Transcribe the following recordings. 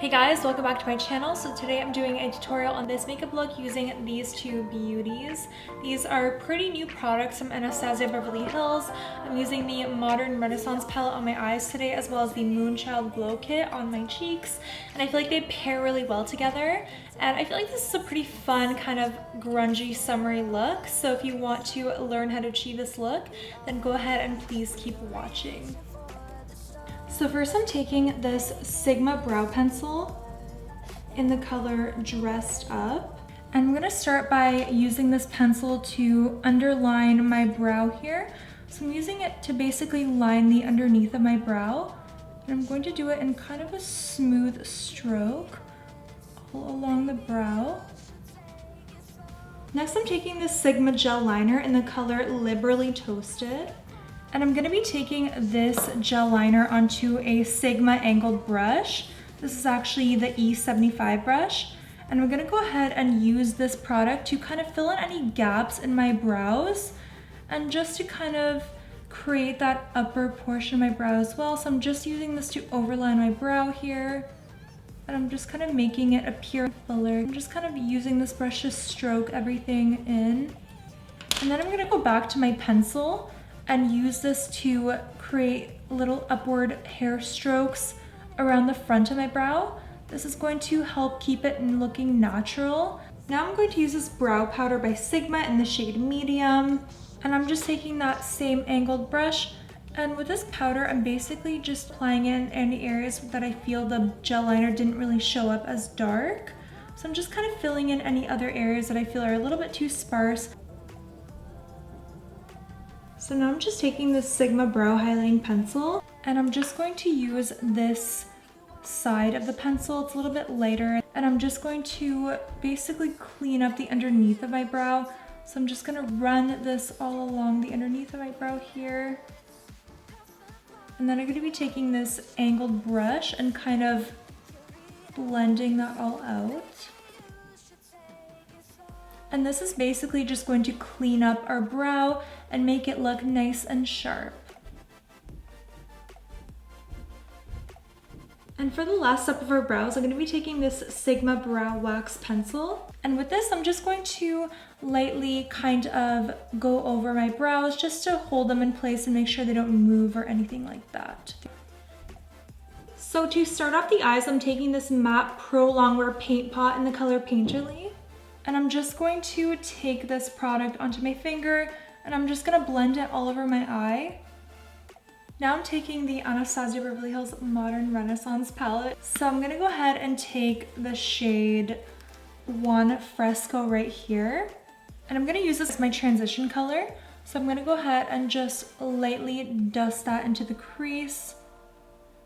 Hey guys, welcome back to my channel. So today I'm doing a tutorial on this makeup look using these two beauties. These are pretty new products from Anastasia Beverly Hills. I'm using the Modern Renaissance palette on my eyes today, as well as the Moonchild Glow Kit on my cheeks. And I feel like they pair really well together. And I feel like this is a pretty fun, kind of grungy, summery look. So if you want to learn how to achieve this look, then go ahead and please keep watching. So first I'm taking this Sigma brow pencil in the color Dressed Up. And I'm gonna start by using this pencil to underline my brow here. So I'm using it to basically line the underneath of my brow. And I'm going to do it in kind of a smooth stroke all along the brow. Next I'm taking this Sigma gel liner in the color Liberally Toasted. And I'm gonna be taking this gel liner onto a Sigma angled brush. This is actually the E75 brush. And I'm gonna go ahead and use this product to kind of fill in any gaps in my brows and just to kind of create that upper portion of my brow as well. So I'm just using this to overline my brow here. And I'm just kind of making it appear fuller. I'm just kind of using this brush to stroke everything in. And then I'm gonna go back to my pencil and use this to create little upward hair strokes around the front of my brow. This is going to help keep it looking natural. Now I'm going to use this brow powder by Sigma in the shade Medium. And I'm just taking that same angled brush, and with this powder, I'm basically just applying it in any areas that I feel the gel liner didn't really show up as dark. So I'm just kind of filling in any other areas that I feel are a little bit too sparse. So now I'm just taking this Sigma brow highlighting pencil, and I'm just going to use this side of the pencil. It's a little bit lighter, and I'm just going to basically clean up the underneath of my brow. So I'm just gonna run this all along the underneath of my brow here. And then I'm gonna be taking this angled brush and kind of blending that all out. And this is basically just going to clean up our brow and make it look nice and sharp. And for the last step of our brows, I'm going to be taking this Sigma Brow Wax Pencil. And with this, I'm just going to lightly kind of go over my brows just to hold them in place and make sure they don't move or anything like that. So to start off the eyes, I'm taking this MAC Pro Longwear Paint Pot in the color Painterly. And I'm just going to take this product onto my finger, and I'm just gonna blend it all over my eye. Now I'm taking the Anastasia Beverly Hills Modern Renaissance palette. So I'm gonna go ahead and take the shade 1 Fresco right here. And I'm gonna use this as my transition color. So I'm gonna go ahead and just lightly dust that into the crease,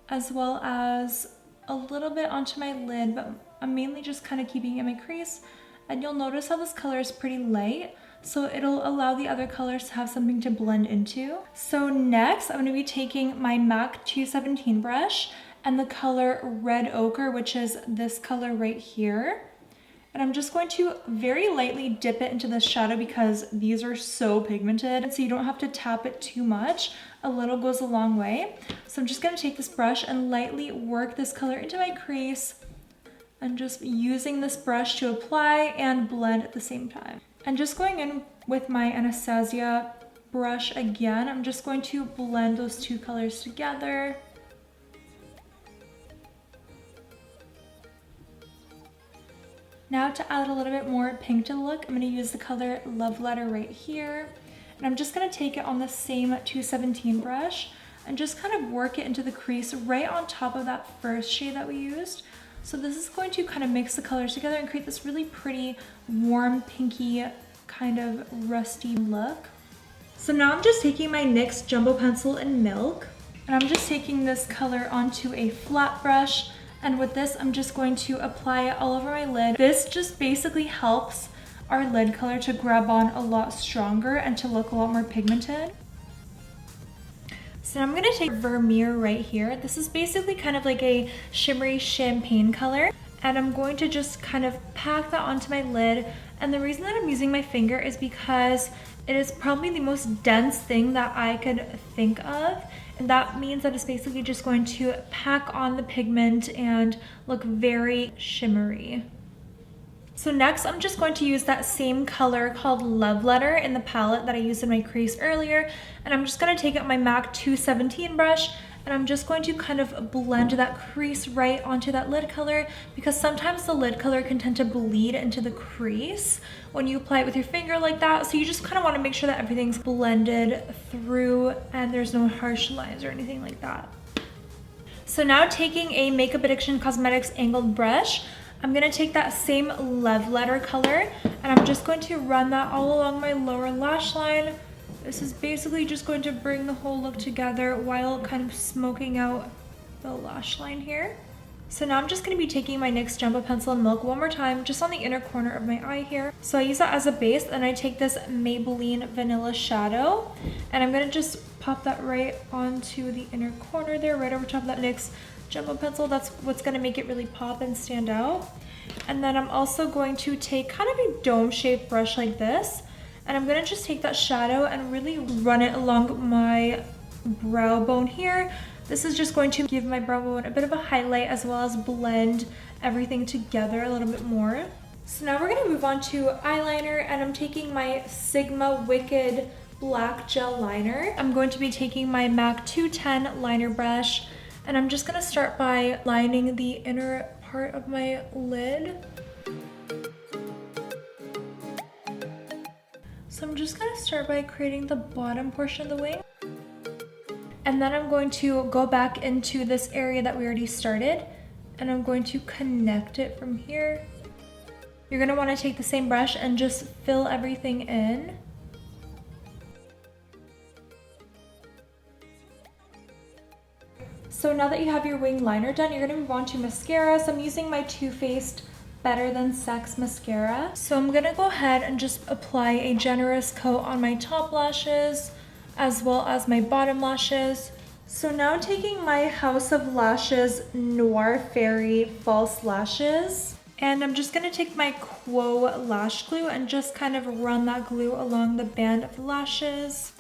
as well as a little bit onto my lid, but I'm mainly just kind of keeping it in my crease. And you'll notice how this color is pretty light, so it'll allow the other colors to have something to blend into. So next, I'm gonna be taking my MAC 217 brush and the color Red Ochre, which is this color right here. And I'm just going to very lightly dip it into the shadow because these are so pigmented, so you don't have to tap it too much. A little goes a long way. So I'm just gonna take this brush and lightly work this color into my crease, and just using this brush to apply and blend at the same time. And just going in with my Anastasia brush again, I'm just going to blend those two colors together. Now to add a little bit more pink to the look, I'm gonna use the color Love Letter right here. And I'm just gonna take it on the same 217 brush and just kind of work it into the crease right on top of that first shade that we used. So this is going to kind of mix the colors together and create this really pretty, warm, pinky, kind of rusty look. So now I'm just taking my NYX Jumbo pencil in Milk, and I'm just taking this color onto a flat brush. And with this, I'm just going to apply it all over my lid. This just basically helps our lid color to grab on a lot stronger and to look a lot more pigmented. So I'm gonna take Vermeer right here. This is basically kind of like a shimmery champagne color. And I'm going to just kind of pack that onto my lid. And the reason that I'm using my finger is because it is probably the most dense thing that I could think of. And that means that it's basically just going to pack on the pigment and look very shimmery. So next, I'm just going to use that same color called Love Letter in the palette that I used in my crease earlier. And I'm just going to take out my MAC 217 brush, and I'm just going to kind of blend that crease right onto that lid color, because sometimes the lid color can tend to bleed into the crease when you apply it with your finger like that. So you just kind of want to make sure that everything's blended through and there's no harsh lines or anything like that. So now, taking a Makeup Addiction Cosmetics angled brush, I'm going to take that same Love Letter color, and I'm just going to run that all along my lower lash line. This is basically just going to bring the whole look together while kind of smoking out the lash line here. So now I'm just going to be taking my NYX Jumbo Pencil in Milk one more time, just on the inner corner of my eye here. So I use that as a base, and I take this Maybelline Vanilla shadow, and I'm going to just pop that right onto the inner corner there, right over top of that NYX Jumbo Pencil. That's what's going to make it really pop and stand out. And then I'm also going to take kind of a dome-shaped brush like this, and I'm going to just take that shadow and really run it along my brow bone here. This is just going to give my brow bone a bit of a highlight, as well as blend everything together a little bit more. So now we're going to move on to eyeliner, and I'm taking my Sigma Wicked Black Gel Liner. I'm going to be taking my MAC 210 liner brush, and I'm just going to start by lining the inner part of my lid. So I'm just going to start by creating the bottom portion of the wing. And then I'm going to go back into this area that we already started, and I'm going to connect it from here. You're going to want to take the same brush and just fill everything in. So now that you have your wing liner done, you're going to move on to mascara. So I'm using my Too Faced Better Than Sex mascara. So I'm going to go ahead and just apply a generous coat on my top lashes as well as my bottom lashes. So now taking my House of Lashes Noir Fairy false lashes, and I'm just going to take my Quo lash glue and just kind of run that glue along the band of the lashes.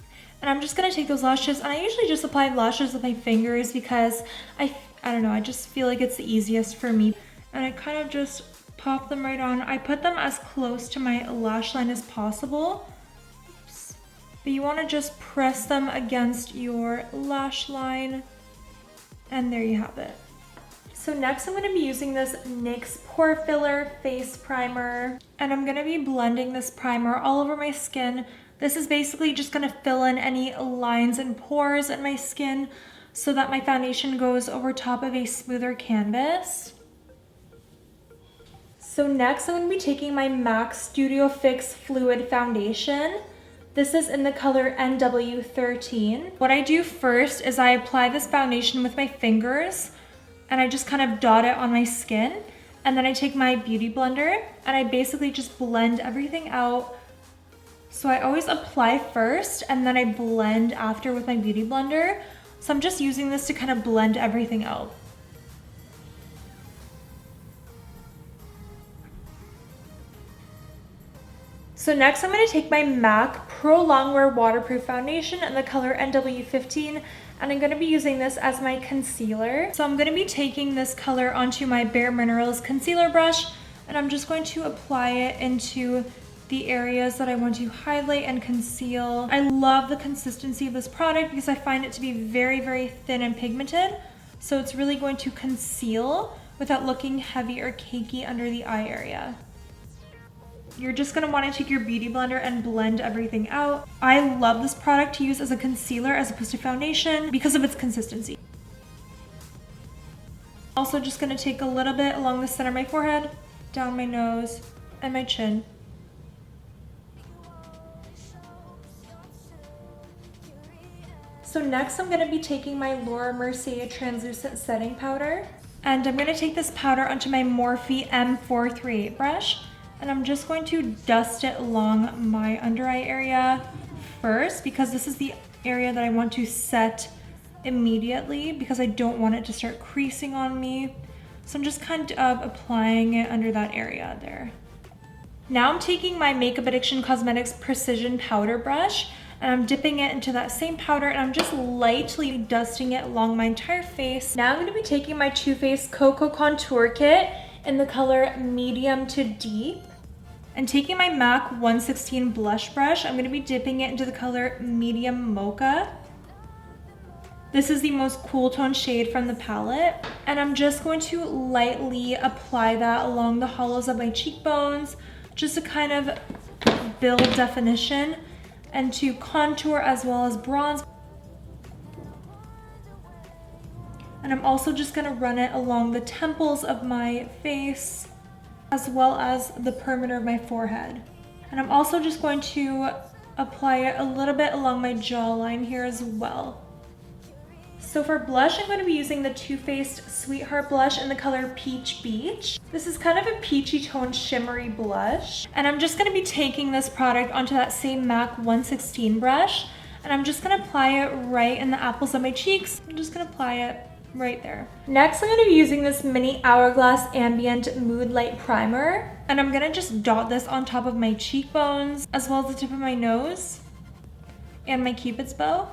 And I'm just going to take those lashes, and I usually just apply lashes with my fingers because I don't know, I just feel like it's the easiest for me. And I kind of just pop them right on. I put them as close to my lash line as possible. Oops. But you want to just press them against your lash line, and there you have it. So next I'm going to be using this NYX Pore Filler Face Primer, and I'm going to be blending this primer all over my skin. This is basically just going to fill in any lines and pores in my skin so that my foundation goes over top of a smoother canvas. So next I'm going to be taking my MAC Studio Fix Fluid Foundation. This is in the color NW13. What I do first is I apply this foundation with my fingers, and I just kind of dot it on my skin. And then I take my beauty blender and I basically just blend everything out. So I always apply first and then I blend after with my beauty blender. So I'm just using this to kind of blend everything out. So next I'm going to take my MAC Pro Longwear Waterproof Foundation in the color NW15, and I'm going to be using this as my concealer. So I'm going to be taking this color onto my Bare Minerals concealer brush, and I'm just going to apply it into the areas that I want to highlight and conceal. I love the consistency of this product because I find it to be very, very thin and pigmented. So it's really going to conceal without looking heavy or cakey under the eye area. You're just going to want to take your beauty blender and blend everything out. I love this product to use as a concealer as opposed to foundation because of its consistency. Also just going to take a little bit along the center of my forehead, down my nose, and my chin. So next I'm going to be taking my Laura Mercier Translucent Setting Powder, and I'm going to take this powder onto my Morphe M438 brush, and I'm just going to dust it along my under eye area first because this is the area that I want to set immediately because I don't want it to start creasing on me. So I'm just kind of applying it under that area there. Now I'm taking my Makeup Addiction Cosmetics Precision Powder Brush, and I'm dipping it into that same powder, and I'm just lightly dusting it along my entire face. Now I'm going to be taking my Too Faced Cocoa Contour Kit in the color medium to deep, and taking my MAC 116 blush brush, I'm going to be dipping it into the color medium mocha. This is the most cool tone shade from the palette, and I'm just going to lightly apply that along the hollows of my cheekbones, just to kind of build definition and to contour as well as bronze. And I'm also just gonna run it along the temples of my face as well as the perimeter of my forehead. And I'm also just going to apply it a little bit along my jawline here as well. So for blush, I'm going to be using the Too Faced Sweetheart blush in the color Peach Beach. This is kind of a peachy tone shimmery blush. And I'm just going to be taking this product onto that same MAC 116 brush. And I'm just going to apply it right in the apples of my cheeks. I'm just going to apply it right there. Next, I'm going to be using this mini Hourglass Ambient Mood Light Primer. And I'm going to just dot this on top of my cheekbones, as well as the tip of my nose and my Cupid's bow.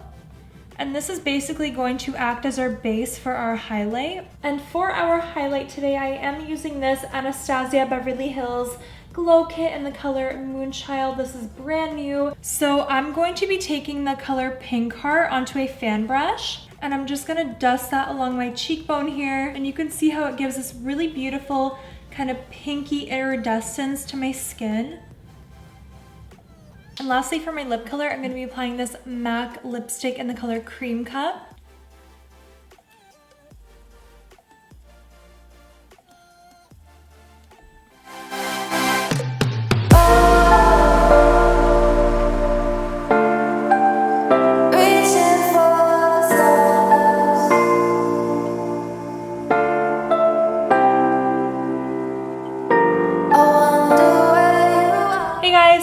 And this is basically going to act as our base for our highlight. And for our highlight today, I am using this Anastasia Beverly Hills Glow Kit in the color Moonchild. This is brand new. So I'm going to be taking the color Pink Heart onto a fan brush, and I'm just gonna dust that along my cheekbone here. And you can see how it gives this really beautiful kind of pinky iridescence to my skin. And lastly, for my lip color, I'm going to be applying this MAC lipstick in the color Cream Cup.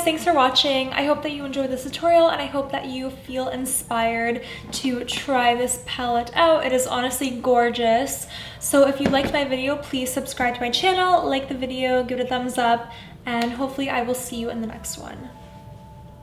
Thanks for watching. I hope that you enjoyed this tutorial, and I hope that you feel inspired to try this palette out. It is honestly gorgeous. So if you liked my video, please subscribe to my channel, like the video, give it a thumbs up, and hopefully I will see you in the next one.